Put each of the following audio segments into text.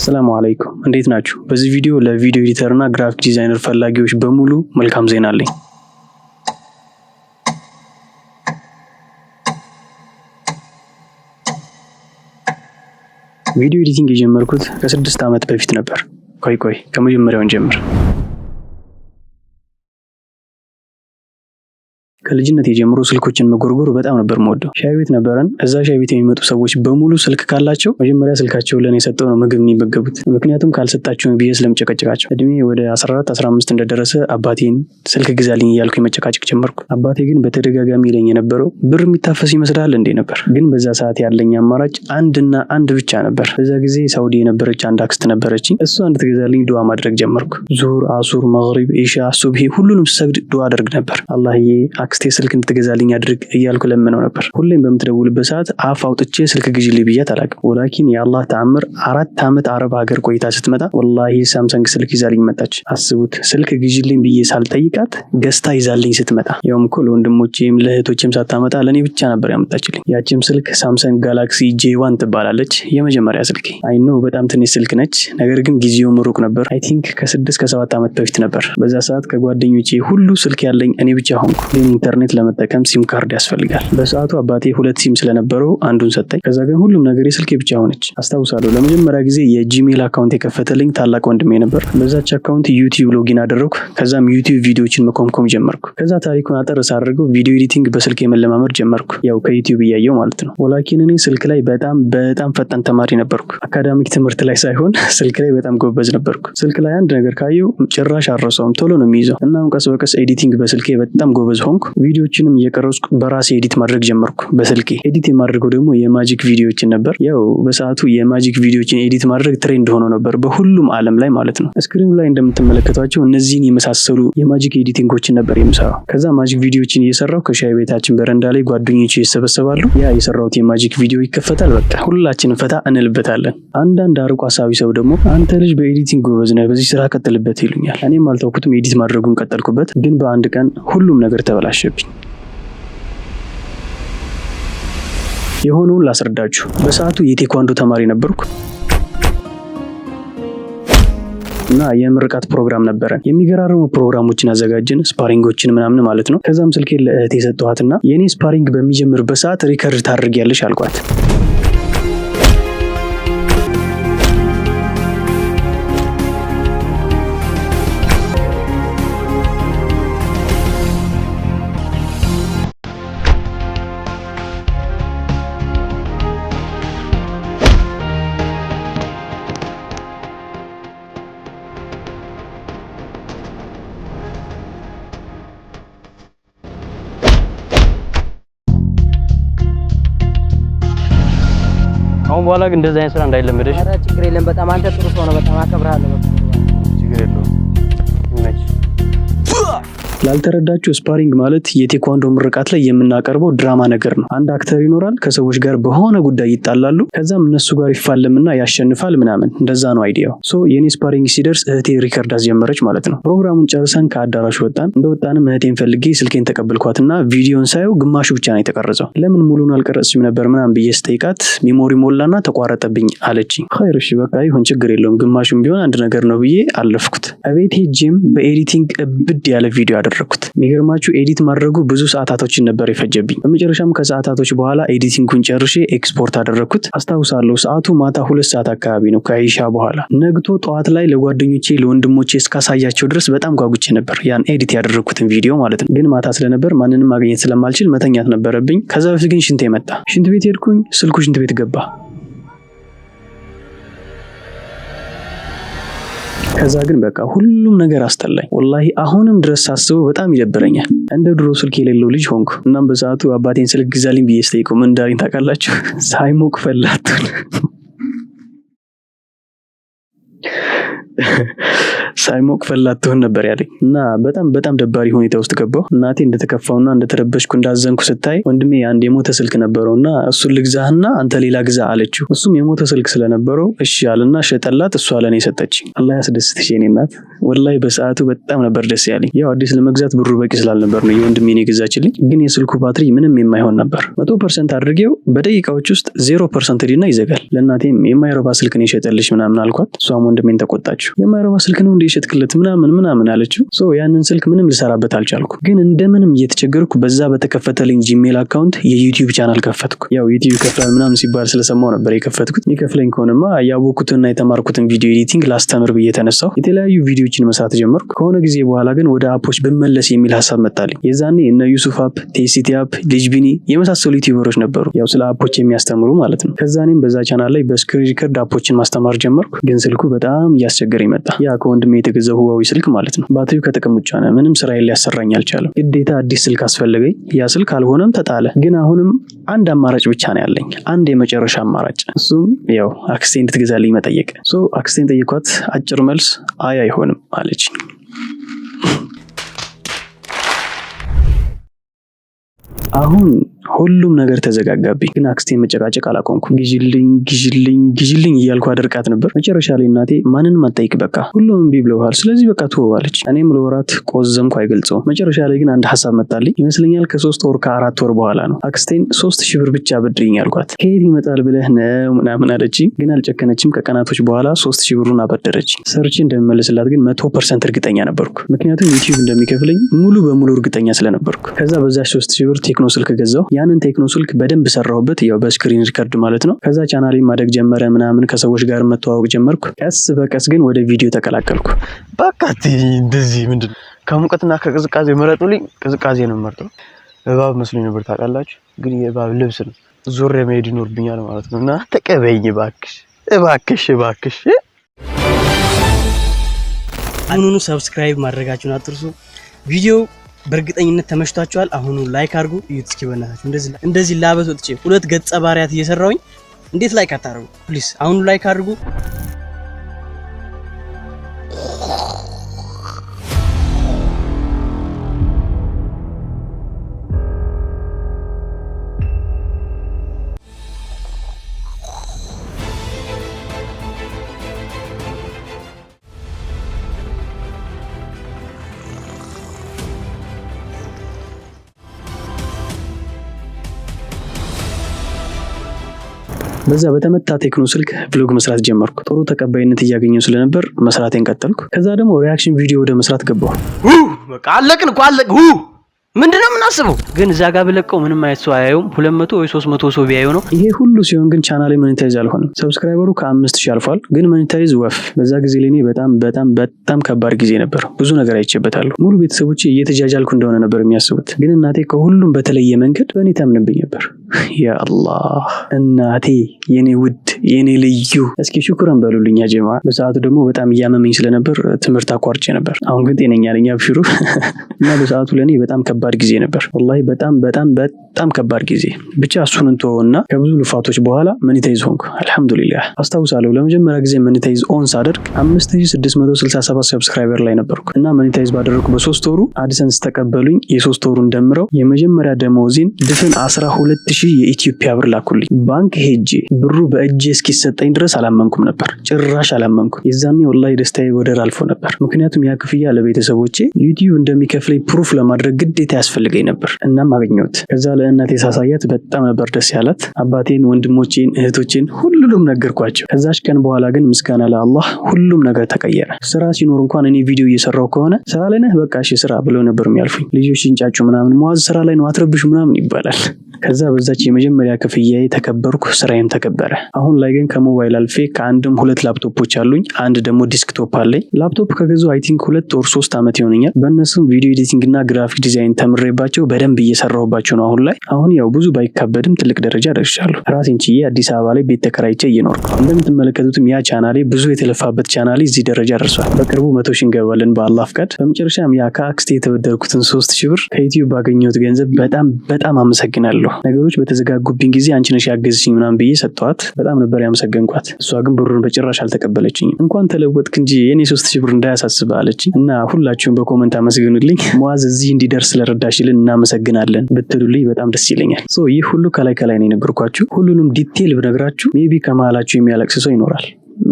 ሰላም አለይኩም እንዴት ናችሁ? በዚህ ቪዲዮ ለቪዲዮ ኤዲተር እና ግራፊክ ዲዛይነር ፈላጊዎች በሙሉ መልካም ዜና አለኝ። ቪዲዮ ኤዲቲንግ የጀመርኩት ከ6 ዓመት በፊት ነበር። ቆይ ከመጀመሪያው እንጀምር። ከልጅነት የጀምሮ ስልኮችን መጎርጎር በጣም ነበር የምወደው። ሻይ ቤት ነበረን። እዛ ሻይ ቤት የሚመጡ ሰዎች በሙሉ ስልክ ካላቸው መጀመሪያ ስልካቸው ለኔ ሰጠው ነው ምግብ የሚመገቡት። ምክንያቱም ካልሰጣቸው ብዬ ስለምጨቀጭቃቸው። እድሜ ወደ 14 15 እንደደረሰ አባቴን ስልክ ግዛልኝ እያልኩ መጨቃጨቅ ጀመርኩ። አባቴ ግን በተደጋጋሚ ይለኝ የነበረው ብር የሚታፈስ ይመስላል እንዴ ነበር። ግን በዛ ሰዓት ያለኝ አማራጭ አንድና አንድ ብቻ ነበር። በዛ ጊዜ ሳውዲ የነበረች አንድ አክስት ነበረችኝ። እሷ እንድትገዛልኝ ዱዓ ማድረግ ጀመርኩ። ዙሁር፣ አሱር፣ መግሪብ፣ ኢሻ፣ ሱብሂ ሁሉንም ስሰግድ ዱዓ አደርግ ነበር። አላህዬ አክስቴ ስልክ እንድትገዛልኝ አድርግ እያልኩ ለምነው ነበር። ሁሌም በምትደውልበት ሰዓት አፍ አውጥቼ ስልክ ግዢልኝ ብያት አላውቅም። ወላኪን የአላህ ተአምር 4 ዓመት አረብ ሀገር ቆይታ ስትመጣ ወላሂ ሳምሰንግ ስልክ ይዛልኝ መጣች። አስቡት፣ ስልክ ግዢልኝ ብዬ ሳልጠይቃት ገዝታ ይዛልኝ ስትመጣ፣ ያውም እኮ ለወንድሞቼም ለእህቶቼም ሳታመጣ ለኔ ብቻ ነበር ያመጣችልኝ። ያቺም ስልክ ሳምሰንግ ጋላክሲ J1 ትባላለች። የመጀመሪያ ስልኬ። አይ ኖ በጣም ትንሽ ስልክ ነች፣ ነገር ግን ጊዜው ሩቅ ነበር። አይ ቲንክ ከ6 ከ7 ዓመት በፊት ነበር። በዛ ሰዓት ከጓደኞቼ ሁሉ ስልክ ያለኝ እኔ ብቻ ሆንኩ። ኢንተርኔት ለመጠቀም ሲም ካርድ ያስፈልጋል። በሰዓቱ አባቴ 2 ሲም ስለነበረው አንዱን ሰጠኝ። ከዛ ግን ሁሉም ነገር የስልኬ ብቻ ሆነች። አስታውሳለሁ ለመጀመሪያ ጊዜ የጂሜል አካውንት የከፈተልኝ ታላቅ ወንድሜ ነበር። በዛች አካውንት ዩቲዩብ ሎጊን አደረኩ። ከዛም ዩቲዩብ ቪዲዮዎችን መኮምኮም ጀመርኩ። ከዛ ታሪኩን አጠር ሳደርገው ቪዲዮ ኤዲቲንግ በስልኬ መለማመድ ጀመርኩ። ያው ከዩቲዩብ እያየው ማለት ነው። ወላኪን እኔ ስልክ ላይ በጣም ፈጣን ተማሪ ነበርኩ። አካዳሚክ ትምህርት ላይ ሳይሆን ስልክ ላይ በጣም ጎበዝ ነበርኩ። ስልክ ላይ አንድ ነገር ካየው ጭራሽ አልረሳውም፣ ቶሎ ነው የሚይዘው። እናም ቀስ በቀስ ኤዲቲንግ በስልኬ በጣም ጎበዝ ሆንኩ። ቪዲዮዎችንም እየቀረጽኩ በራሴ ኤዲት ማድረግ ጀመርኩ በስልኬ። ኤዲት የማድረገው ደግሞ የማጂክ ቪዲዮዎችን ነበር። ያው በሰዓቱ የማጂክ ቪዲዮዎችን ኤዲት ማድረግ ትሬንድ ሆኖ ነበር በሁሉም ዓለም ላይ ማለት ነው። ስክሪኑ ላይ እንደምትመለከቷቸው እነዚህን የመሳሰሉ የማጂክ ኤዲቲንጎችን ነበር የምሰራው። ከዛ ማጂክ ቪዲዮዎችን እየሰራው ከሻይ ቤታችን በረንዳ ላይ ጓደኞቼ ይሰበሰባሉ። ያ የሰራሁት የማጂክ ቪዲዮ ይከፈታል። በቃ ሁላችንም ፈታ እንልበታለን። አንዳንድ አርቆ ሀሳቢ ሰው ደግሞ አንተ ልጅ በኤዲቲንግ ጎበዝ ነህ፣ በዚህ ስራ ቀጥልበት ይሉኛል። እኔም አልተውኩትም፣ ኤዲት ማድረጉን ቀጠልኩበት። ግን በአንድ ቀን ሁሉም ነገር ተበላሸብኝ። የሆነውን ላስረዳችሁ። በሰዓቱ የቴኳንዶ ተማሪ ነበርኩ እና የምርቃት ፕሮግራም ነበረን። የሚገራርሙ ፕሮግራሞችን አዘጋጅን፣ ስፓሪንጎችን ምናምን ማለት ነው። ከዛም ስልኬን ለእህቴ ሰጠኋትና የኔ ስፓሪንግ በሚጀምርበት ሰዓት ሪከርድ ታድርጊያለሽ አልኳት። አሁን በኋላ ግን እንደዛ አይነት ስራ እንዳይለመደሽ። ኧረ ችግር የለም። በጣም አንተ ጥሩ ሰው ነው። በጣም አከብርሃለሁ። ችግር የለውም። ላልተረዳችሁ ስፓሪንግ ማለት የቴኳንዶ ምርቃት ላይ የምናቀርበው ድራማ ነገር ነው። አንድ አክተር ይኖራል፣ ከሰዎች ጋር በሆነ ጉዳይ ይጣላሉ፣ ከዛም እነሱ ጋር ይፋለምና ያሸንፋል ምናምን። እንደዛ ነው አይዲያው። ሶ የኔ ስፓሪንግ ሲደርስ እህቴ ሪከርድ አስጀመረች ማለት ነው። ፕሮግራሙን ጨርሰን ከአዳራሹ ወጣን። እንደወጣንም እህቴን ፈልጌ ስልኬን ተቀበልኳትና ቪዲዮን ሳየው ግማሹ ብቻ ነው የተቀረጸው። ለምን ሙሉን አልቀረጽሽም ነበር ምናምን ብዬ ስጠይቃት ሚሞሪ ሞላና ተቋረጠብኝ አለችኝ። ኸይር እሺ በቃ ይሁን ችግር የለውም ግማሹም ቢሆን አንድ ነገር ነው ብዬ አለፍኩት። እቤት ሄጄም በኤዲቲንግ እብድ ያለ ቪዲዮ አደረኩት። የሚገርማችሁ ኤዲት ማድረጉ ብዙ ሰዓታቶችን ነበር የፈጀብኝ። በመጨረሻም ከሰዓታቶች በኋላ ኤዲቲንጉን ጨርሼ ኤክስፖርት አደረኩት። አስታውሳለሁ ሰዓቱ ማታ 2 ሰዓት አካባቢ ነው ከኢሻ በኋላ። ነግቶ ጠዋት ላይ ለጓደኞቼ ለወንድሞቼ እስካሳያቸው ድረስ በጣም ጓጉቼ ነበር ያን ኤዲት ያደረኩትን ቪዲዮ ማለት ነው። ግን ማታ ስለነበር ማንንም ማግኘት ስለማልችል መተኛት ነበረብኝ። ከዛ በፊት ግን ሽንቴ መጣ። ሽንት ቤት ሄድኩኝ። ስልኩ ሽንት ቤት ገባ። ከዛ ግን በቃ ሁሉም ነገር አስጠላኝ። ወላሂ አሁንም ድረስ ሳስበው በጣም ይደብረኛል። እንደ ድሮ ስልክ የሌለው ልጅ ሆንኩ። እናም በሰዓቱ አባቴን ስልክ ግዛልኝ ብዬ ስጠይቀው ምን እንዳለኝ ታውቃላችሁ? ሳይሞቅ ፈላቱን። ሳይሞቅ ፈላትሁን ነበር ያለኝ እና በጣም ደባሪ ሁኔታ ውስጥ ገባሁ። እናቴ እንደተከፋውና እንደተረበሽኩ እንዳዘንኩ ስታይ ወንድሜ አንድ የሞተ ስልክ ነበረውና እሱን ልግዛህና አንተ ሌላ ግዛ አለችው። እሱም የሞተ ስልክ ስለነበረው እሺ አለና ሸጠላት። እሷ ለኔ ሰጠችኝ። አላህ ያስደስትሽ የኔ እናት። ወላሂ በሰዓቱ በጣም ነበር ደስ ያለኝ። ያው አዲስ ለመግዛት ብሩ በቂ ስላልነበር ነው የወንድሜ ነው የገዛችልኝ። ግን የስልኩ ባትሪ ምንም የማይሆን ነበር። 100% አድርጌው በደቂቃዎች ውስጥ 0% ዲና ይዘጋል። ለእናቴም የማይረባ ስልክ ነው የሸጠልሽ ምናምን አልኳት። እሷም ወንድሜን ተቆጣችው። የማይረባ ስልክ ነው እንደ የሸጥክለት ምናምን አለችው። ያንን ስልክ ምንም ልሰራበት አልቻልኩ። ግን እንደምንም እየተቸገርኩ በዛ በተከፈተልኝ ጂሜል አካውንት የዩቲዩብ ቻናል ከፈትኩ። ያው ዩቲዩብ ከፍላል ምናምን ሲባል ስለሰማው ነበር የከፈትኩት። የሚከፍለኝ ከሆነማ ያወኩትና የተማርኩትን ቪዲዮ ኤዲቲንግ ላስተምር ብዬ ተነሳሁ። የተለያዩ ቪዲዮዎችን መስራት ጀመርኩ። ከሆነ ጊዜ በኋላ ግን ወደ አፖች ብመለስ የሚል ሀሳብ መጣልኝ። የዛኔ እነ ዩሱፍ አፕ፣ ቴሲቲ አፕ፣ ሊጅቢኒ የመሳሰሉ ዩቲዩበሮች ነበሩ፣ ያው ስለ አፖች የሚያስተምሩ ማለት ነው። ከዛኔም በዛ ቻናል ላይ በስክሪን ሪከርድ አፖችን ማስተማር ጀመርኩ። ግን ስልኩ በጣም እያስቸገረኝ መጣ። ያ ከወንድሜ የተገዛው ሁዋዊ ስልክ ማለት ነው። ባትሪው ከጥቅም ውጭ ሆነ። ምንም ስራዬን ሊያሰራኝ አልቻለም። ግዴታ አዲስ ስልክ አስፈለገኝ። ያ ስልክ አልሆነም፣ ተጣለ። ግን አሁንም አንድ አማራጭ ብቻ ነው ያለኝ፣ አንድ የመጨረሻ አማራጭ። እሱም ያው አክስቴ እንድትገዛልኝ መጠየቅ። አክስቴን ጠየኳት። አጭር መልስ አይሆንም አለች። አሁን ሁሉም ነገር ተዘጋጋብኝ። ግን አክስቴን መጨቃጨቅ አላቆምኩም። ግዢልኝ እያልኩ አደርቃት ነበር። መጨረሻ ላይ እናቴ ማንንም አትጠይቅ፣ በቃ ሁሉም እምቢ ብለዋል፣ ስለዚህ በቃ ትወዋለች። እኔም ለወራት ቆዘምኩ፣ አይገልጸውም። መጨረሻ ላይ ግን አንድ ሀሳብ መጣልኝ ይመስለኛል። ከ3 ወር ከ4 ወር በኋላ ነው። አክስቴን 3000 ብር ብቻ አበድሪኝ አልኳት። ከየት ይመጣል ብለህ ነው ምናምን አለችኝ። ግን አልጨከነችም። ከቀናቶች በኋላ 3000 ብሩን አበደረችኝ። ሰርቼ እንደምመልስላት ግን 100% እርግጠኛ ነበርኩ። ምክንያቱም ዩቲዩብ እንደሚከፍለኝ ሙሉ በሙሉ እርግጠኛ ስለነበርኩ። ከዛ በዛች 3000 ብር ቴክኖ ስልክ ገዛው። ያንን ቴክኖ ስልክ በደንብ ሰራሁበት፣ ያው በስክሪን ሪከርድ ማለት ነው። ከዛ ቻናሌ ማደግ ጀመረ ምናምን፣ ከሰዎች ጋር መተዋወቅ ጀመርኩ። ቀስ በቀስ ግን ወደ ቪዲዮ ተቀላቀልኩ። በቃ እንደዚህ ምንድነው ከሙቀትና ከቅዝቃዜ መረጡልኝ። ቅዝቃዜ ነው የምመርጠው። እባብ መስሎኝ ነበር ታውቃላችሁ፣ ግን የእባብ ልብስ ነው። ዞር መሄድ ይኖርብኛል ማለት ነው። እና ተቀበይኝ እባክሽ። አሁኑኑ ሰብስክራይብ ማድረጋችሁን አትርሱ። ቪዲዮ በእርግጠኝነት ተመችቷችኋል። አሁኑ ላይክ አድርጉ። እዩት እስኪ በእናታችሁ እንደዚህ ላበት ወጥቼ 2 ገጸ ባህሪያት እየሰራሁኝ እንዴት ላይክ አታርጉ? ፕሊዝ አሁኑ ላይክ አድርጉ። በዛ በተመታ ቴክኖ ስልክ ብሎግ መስራት ጀመርኩ። ጥሩ ተቀባይነት እያገኘው ስለነበር መስራቴን ቀጠልኩ። ከዛ ደግሞ ሪአክሽን ቪዲዮ ወደ መስራት ገባሁ። በቃ አለቅን። ምንድነው የምናስበው? ግን እዛ ጋር ብለቀው ምንም አይነት ሰው አያዩም። 200 ወይ 300 ሰው ቢያዩ ነው። ይሄ ሁሉ ሲሆን ግን ቻናሌ ሞኔታይዝ አልሆነም። ሰብስክራይበሩ ከ5000 አልፏል፣ ግን ሞኔታይዝ ወፍ። በዛ ጊዜ ለኔ በጣም ከባድ ጊዜ ነበር። ብዙ ነገር አይቼበታለሁ። ሙሉ ቤተሰቦቼ እየተጃጃልኩ እንደሆነ ነበር የሚያስቡት። ግን እናቴ ከሁሉም በተለየ መንገድ በእኔ ታምንብኝ ነበር። ያ አላህ እናቴ የኔ ውድ የኔ ልዩ፣ እስኪ ሽኩራን በሉልኝ ያ ጀማ። በሰዓቱ ደግሞ በጣም እያመመኝ ስለነበር ትምህርት አቋርጬ ነበር። አሁን ግን ጤነኛ ነኝ አብሽሩ። እና በሰዓቱ ለኔ በጣም ከባድ ጊዜ ነበር። ወላሂ በጣም ከባድ ጊዜ። ብቻ እሱን እንተውና ከብዙ ልፋቶች በኋላ ሞኔታይዝ ሆንኩ። አልሐምዱሊላህ። አስታውሳለሁ ለመጀመሪያ ጊዜ ሞኔታይዝ ኦን ሳደርግ 5667 ሰብስክራይበር ላይ ነበርኩ እና ሞኔታይዝ ባደረኩ በ3 ወሩ አድሰንስ ተቀበሉኝ። የ3 ወሩን ደምረው የመጀመሪያ ደሞዜን ድፍን 12000 የኢትዮጵያ ብር ላኩልኝ። ባንክ ሄጄ ብሩ በእጄ እስኪሰጠኝ ድረስ አላመንኩም ነበር። ጭራሽ አላመንኩም። የዛኔ ወላሂ ደስታዬ ወደር አልፎ ነበር። ምክንያቱም ያ ክፍያ ለቤተሰቦቼ ዩቲዩብ እንደሚከፍለኝ ፕሩፍ ለማድረግ ግዴታ ያስፈልገኝ ነበር። እናም አገኘሁት። ከዛ ለእናቴ ሳሳያት በጣም ነበር ደስ ያላት። አባቴን፣ ወንድሞቼን፣ እህቶቼን ሁሉም ነገርኳቸው። ከዛች ቀን በኋላ ግን ምስጋና ለአላህ ሁሉም ነገር ተቀየረ። ስራ ሲኖር እንኳን እኔ ቪዲዮ እየሰራሁ ከሆነ ስራ ላይ ነህ በቃ እሺ ስራ ብለው ነበር የሚያልፉኝ። ልጆች ሲንጫጩ ምናምን ሙአዝ ስራ ላይ ነው አትረብሹ ምናምን ይባላል። ከዛ በዛች የመጀመሪያ ክፍያዬ ተከበርኩ፣ ስራዬም ተከበረ። አሁን ላይ ግን ከሞባይል አልፌ ከአንድም 2 ላፕቶፖች አሉኝ። አንድ ደግሞ ዲስክቶፕ አለኝ። ላፕቶፕ ከገዛሁ አይ ቲንክ 2 or 3 ዓመት ይሆነኛል። በእነሱም ቪዲዮ ኤዲቲንግ እና ግራፊክ ዲዛይን ተምሬባቸው በደንብ እየሰራሁባቸው ነው አሁን ላይ። ላይ አሁን ያው ብዙ ባይካበድም ትልቅ ደረጃ ደርሻለሁ። ራሴን ችዬ አዲስ አበባ ላይ ቤት ተከራይቼ እየኖርኩ እንደምትመለከቱትም ያ ቻናሌ ብዙ የተለፋበት ቻናሌ እዚህ ደረጃ ደርሷል። በቅርቡ 100 ሺህ እንገባለን በአላህ ፍቃድ። በመጨረሻም ያ ከአክስቴ የተበደርኩትን 3000 ብር ከዩቲዩብ ባገኘሁት ገንዘብ በጣም አመሰግናለሁ። ነገሮች በተዘጋጉብኝ ጊዜ አንቺ ነሽ ያገዝሽኝ ምናምን ብዬ ሰጠኋት። በጣም ነበር ያመሰገንኳት። እሷ ግን ብሩን በጭራሽ አልተቀበለችኝም። እንኳን ተለወጥክ እንጂ የኔ 3000 ብር እንዳያሳስብ አለችኝ። እና ሁላችሁም በኮመንት አመስግኑልኝ። ሙአዝ እዚህ እንዲደርስ ስለረዳሽልን እናመሰግናለን ብትሉልኝ በጣም ደስ ይለኛል። ይህ ሁሉ ከላይ ነው የነገርኳችሁ። ሁሉንም ዲቴል ብነግራችሁ ሜቢ ከመሀላችሁ የሚያለቅስ ሰው ይኖራል።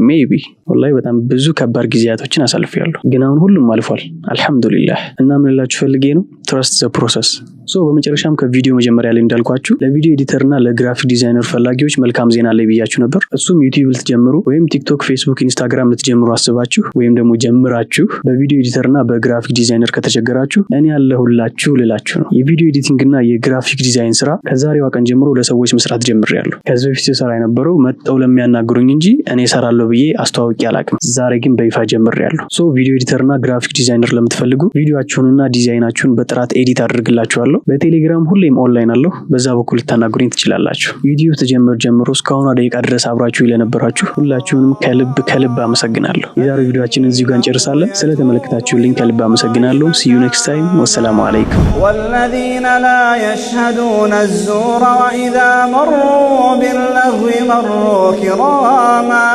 ሜቢ ወላሂ በጣም ብዙ ከባድ ጊዜያቶችን አሳልፌያለሁ፣ ግን አሁን ሁሉም አልፏል አልሐምዱሊላህ። እና ምን ልላችሁ ፈልጌ ነው ትረስት ዘ ፕሮሰስ። በመጨረሻም ከቪዲዮ መጀመሪያ ላይ እንዳልኳችሁ ለቪዲዮ ኤዲተርና ለግራፊክ ዲዛይነር ፈላጊዎች መልካም ዜና ላይ ብያችሁ ነበር። እሱም ዩቲዩብ ልትጀምሩ ወይም ቲክቶክ፣ ፌስቡክ፣ ኢንስታግራም ልትጀምሩ አስባችሁ ወይም ደግሞ ጀምራችሁ በቪዲዮ ኤዲተርና በግራፊክ ዲዛይነር ከተቸገራችሁ እኔ ያለሁላችሁ ልላችሁ ነው። የቪዲዮ ኤዲቲንግና የግራፊክ ዲዛይን ስራ ከዛሬዋ ቀን ጀምሮ ለሰዎች መስራት ጀምሬያለሁ። ከዚህ በፊት ስራ የነበረው መጠው ለሚያናግሩኝ እንጂ እኔ እሰራለሁ ብዬ አስተዋውቄ አላቅም። ዛሬ ግን በይፋ ጀምሬያለሁ። ቪዲዮ ኤዲተርና ግራፊክ ዲዛይነር ለምትፈልጉ ቪዲዮአችሁንና ዲዛይናችሁን በጥራት ኤዲት አድርግላችኋለሁ። በቴሌግራም ሁሌም ኦንላይን አለሁ። በዛ በኩል ልታናግሩኝ ትችላላችሁ። ዩቲዩብ ተጀመር ጀምሮ እስካሁን ደቂቃ ድረስ አብራችሁ ለነበራችሁ ሁላችሁንም ከልብ አመሰግናለሁ። የዛሬው ቪዲዮአችንን እዚሁ ጋር እንጨርሳለን። ስለተመለከታችሁልኝ ከልብ አመሰግናለሁ። see you next time ወሰላሙ አለይኩም። والذين لا يشهدون الزور وإذا مروا باللغو مروا كراما